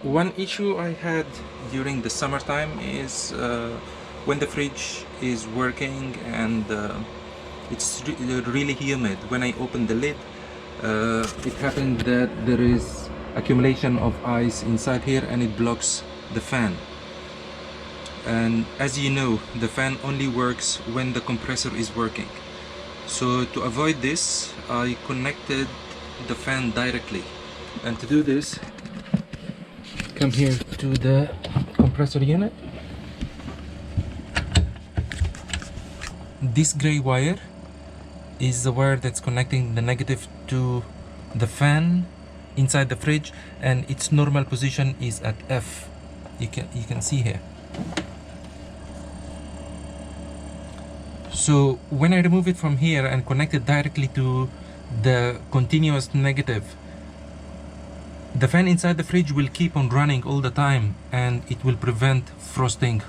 One issue I had during the summertime is when the fridge is working and it's really humid. When I open the lid, it happened that there is accumulation of ice inside here and it blocks the fan. And as you know, the fan only works when the compressor is working. So to avoid this, I connected the fan directly. And to do this, come here to the compressor unit. This gray wire is the wire that's connecting the negative to the fan inside the fridge, and its normal position is at F. You can see here. So when I remove it from here and connect it directly to the continuous negative, the fan inside the fridge will keep on running all the time, and it will prevent frosting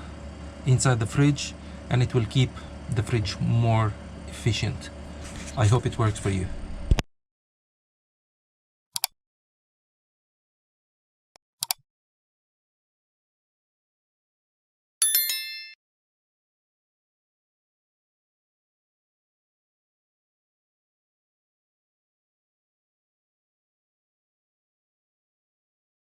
inside the fridge, and it will keep the fridge more efficient. I hope it works for you.